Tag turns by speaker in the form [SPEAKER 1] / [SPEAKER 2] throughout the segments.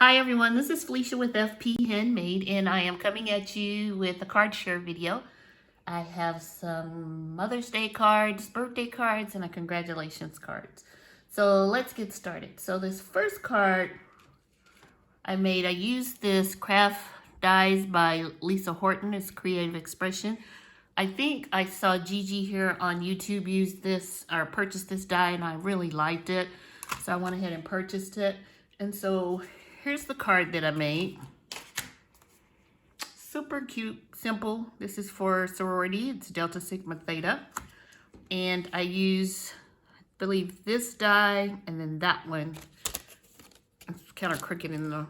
[SPEAKER 1] Hi everyone, this is Felicia with FP Handmade, and I am coming at you with a card share video. I have some Mother's Day cards, birthday cards, and a congratulations cards. So let's get started. So this first card I used this craft dies by Lisa Horton. It's Creative Expression. I think I saw Gigi here on YouTube use this or purchase this die, and I really liked it. So I went ahead and purchased it. And so here's the card that I made. Super cute, simple. This is for sorority. It's Delta Sigma Theta. And I use, I believe, this die and then that one. It's kind of crooked in the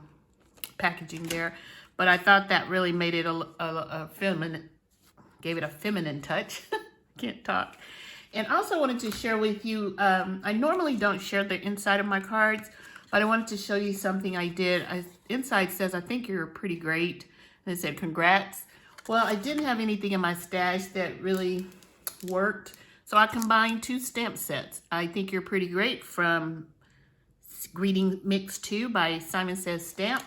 [SPEAKER 1] packaging there. But I thought that really made it a feminine, gave it a feminine touch. Can't talk. And also wanted to share with you, I normally don't share the inside of my cards, but I wanted to show you something I did. Inside says, I think you're pretty great. And it said, congrats. Well, I didn't have anything in my stash that really worked. So I combined two stamp sets. I think you're pretty great from Greeting Mix 2 by Simon Says Stamp.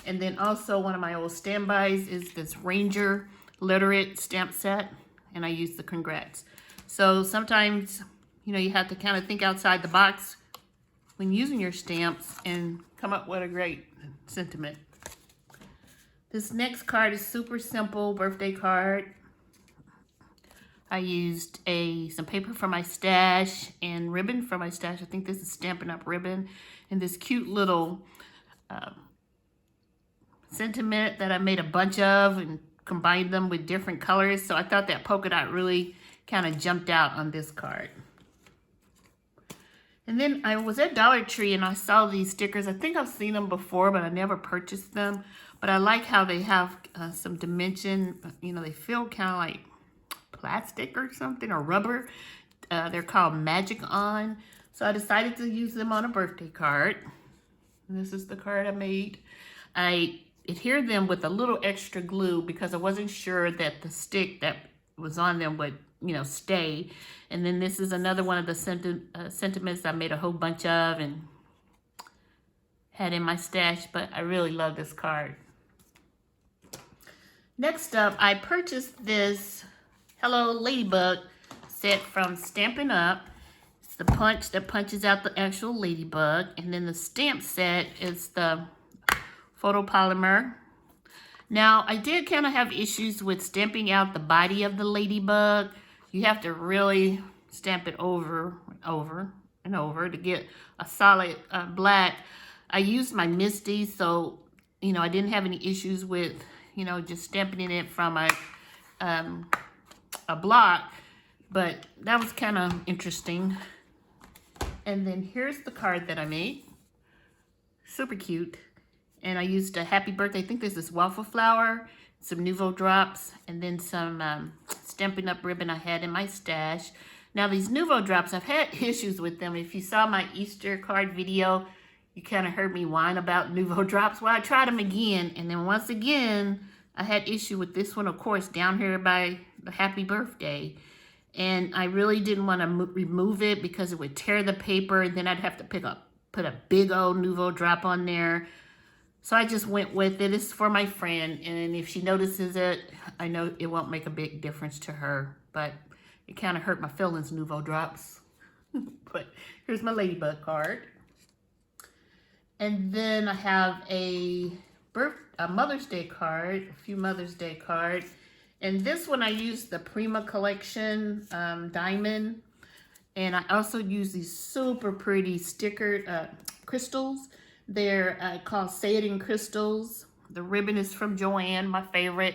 [SPEAKER 1] And then also one of my old standbys is this Ranger Literate stamp set. And I used the congrats. So sometimes, you know, you have to kind of think outside the box when using your stamps and come up with a great sentiment. This next card is super simple, birthday card. I used some paper from my stash and ribbon from my stash. I think this is Stampin' Up! Ribbon. And this cute little sentiment that I made a bunch of and combined them with different colors. So I thought that polka dot really kind of jumped out on this card. And then I was at Dollar Tree and I saw these stickers. I think I've seen them before, but I never purchased them. But I like how they have some dimension. You know, they feel kind of like plastic or something, or rubber. They're called Magic On. So I decided to use them on a birthday card. And this is the card I made. I adhered them with a little extra glue because I wasn't sure that the stick that was on them would, you know, stay. And then this is another one of the sentiments I made a whole bunch of and had in my stash, but I really love this card. Next up, I purchased this Hello Ladybug set from Stampin' Up. It's the punch that punches out the actual ladybug, and then the stamp set is the photopolymer. Now, I did kind of have issues with stamping out the body of the ladybug. You have to really stamp it over and over and over to get a solid black. I used my Misty, so, you know, I didn't have any issues with, you know, just stamping it from a block. But that was kind of interesting. And then here's the card that I made. Super cute. And I used a happy birthday, I think this is waffle flower, some Nouveau drops, and then some Stampin' Up! Ribbon I had in my stash. Now these Nouveau drops, I've had issues with them. If you saw my Easter card video, you kind of heard me whine about Nouveau drops. Well, I tried them again, and then once again, I had issue with this one, of course, down here by the happy birthday. And I really didn't want to remove it because it would tear the paper, and then I'd have to put a big old Nouveau drop on there. So I just went with it. It's for my friend, and if she notices it, I know it won't make a big difference to her, but it kind of hurt my feelings, Nouveau drops. But here's my Ladybug card. And then I have a Mother's Day card, a few Mother's Day cards. And this one I used the Prima collection diamond. And I also use these super pretty stickered crystals. They're called Say It in Crystals. The ribbon is from Joanne, my favorite.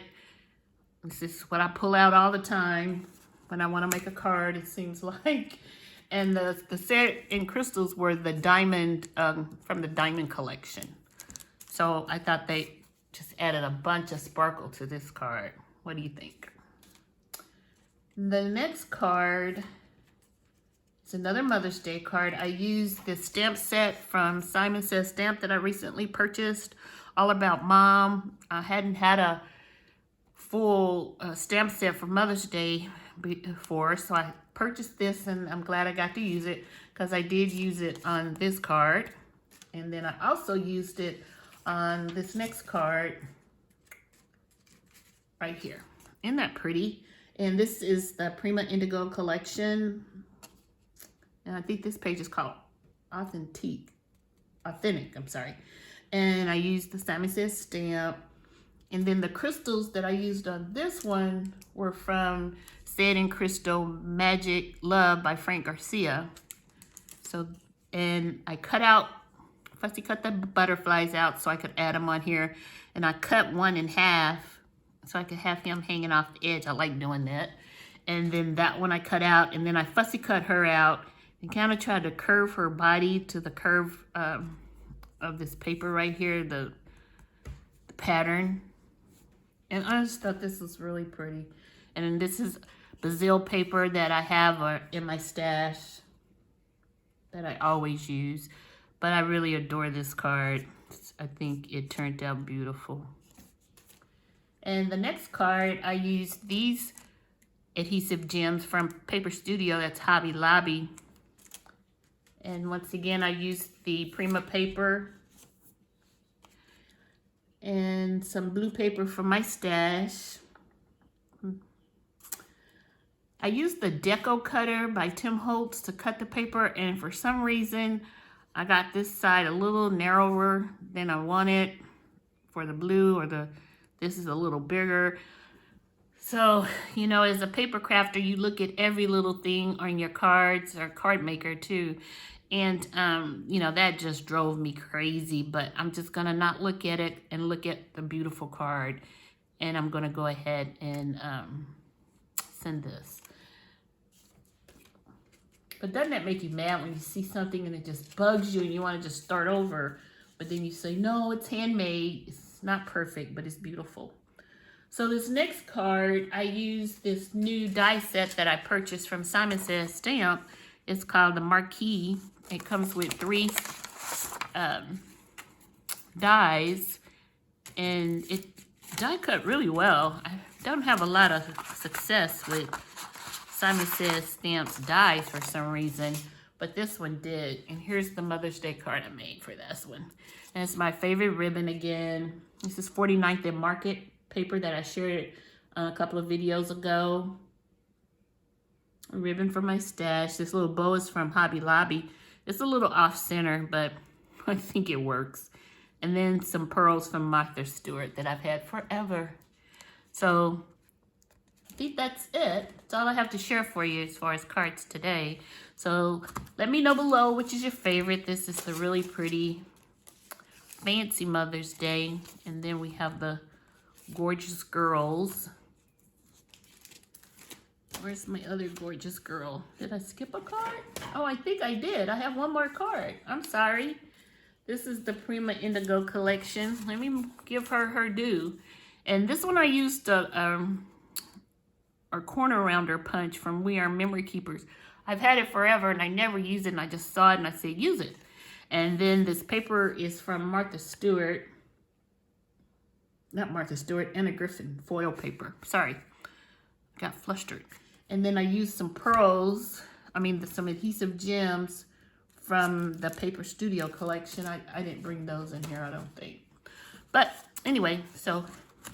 [SPEAKER 1] This is what I pull out all the time when I want to make a card, it seems like. And the Say It in Crystals were the diamond, from the diamond collection. So I thought they just added a bunch of sparkle to this card. What do you think? The next card, it's another Mother's Day card. I used this stamp set from Simon Says Stamp that I recently purchased, all about mom. I hadn't had a full stamp set for Mother's Day before, so I purchased this, and I'm glad I got to use it because I did use it on this card. And then I also used it on this next card right here. Isn't that pretty? And this is the Prima Indigo collection. And I think this page is called Authentic, I'm sorry. And I used the Simon Says stamp. And then the crystals that I used on this one were from Said in Crystal Magic Love by Frank Garcia. So, and I fussy cut the butterflies out so I could add them on here. And I cut one in half so I could have him hanging off the edge. I like doing that. And then that one I cut out, and then I fussy cut her out and kind of tried to curve her body to the curve of this paper right here, the pattern. And I just thought this was really pretty. And then this is Brazil paper that I have in my stash that I always use. But I really adore this card. I think it turned out beautiful. And the next card, I used these Adhesive Gems from Paper Studio. That's Hobby Lobby. And once again, I used the Prima paper and some blue paper from my stash. I used the Deco Cutter by Tim Holtz to cut the paper, and for some reason, I got this side a little narrower than I wanted for the blue, or this is a little bigger. So, you know, as a paper crafter, you look at every little thing on your cards, or card maker too. And, you know, that just drove me crazy, but I'm just going to not look at it and look at the beautiful card. And I'm going to go ahead and send this. But doesn't that make you mad when you see something and it just bugs you and you want to just start over? But then you say, no, it's handmade. It's not perfect, but it's beautiful. So this next card, I used this new die set that I purchased from Simon Says Stamp. It's called the Marquee. It comes with 3 dies, and it die cut really well. I don't have a lot of success with Simon Says Stamp's dies for some reason, but this one did. And here's the Mother's Day card I made for this one. And it's my favorite ribbon again. This is 49th and Market paper that I shared a couple of videos ago. A ribbon from my stash. This little bow is from Hobby Lobby. It's a little off center, but I think it works. And then some pearls from Martha Stewart that I've had forever. So I think that's it. That's all I have to share for you as far as cards today. So let me know below which is your favorite. This is the really pretty fancy Mother's Day. And then we have the gorgeous girls. Where's my other gorgeous girl? Did I skip a card? Oh, I think I did. I have one more card. I'm sorry. This is the Prima Indigo collection. Let me give her her due. And this one I used a corner rounder punch from We Are Memory Keepers. I've had it forever and I never use it, and I just saw it and I said, use it. And then this paper is from Martha Stewart. Not Martha Stewart, Anna Griffin foil paper. Sorry, got flustered. And then I used some pearls, some Adhesive Gems from the Paper Studio collection. I didn't bring those in here, I don't think. But anyway, so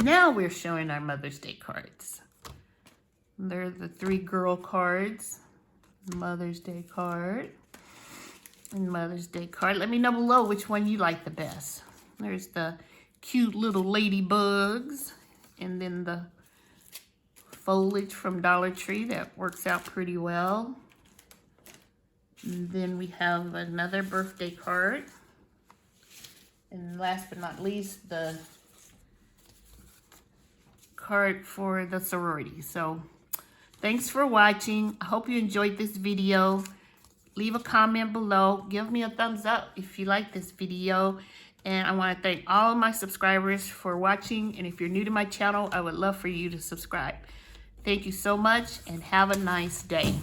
[SPEAKER 1] now we're showing our Mother's Day cards. They're the 3 girl cards. Mother's Day card and Mother's Day card. Let me know below which one you like the best. There's the cute little ladybugs, and then the foliage from Dollar Tree that works out pretty well. And then we have another birthday card. And last but not least, the card for the sorority. So thanks for watching. I hope you enjoyed this video. Leave a comment below. Give me a thumbs up if you like this video. And I want to thank all of my subscribers for watching. And if you're new to my channel, I would love for you to subscribe. Thank you so much and have a nice day.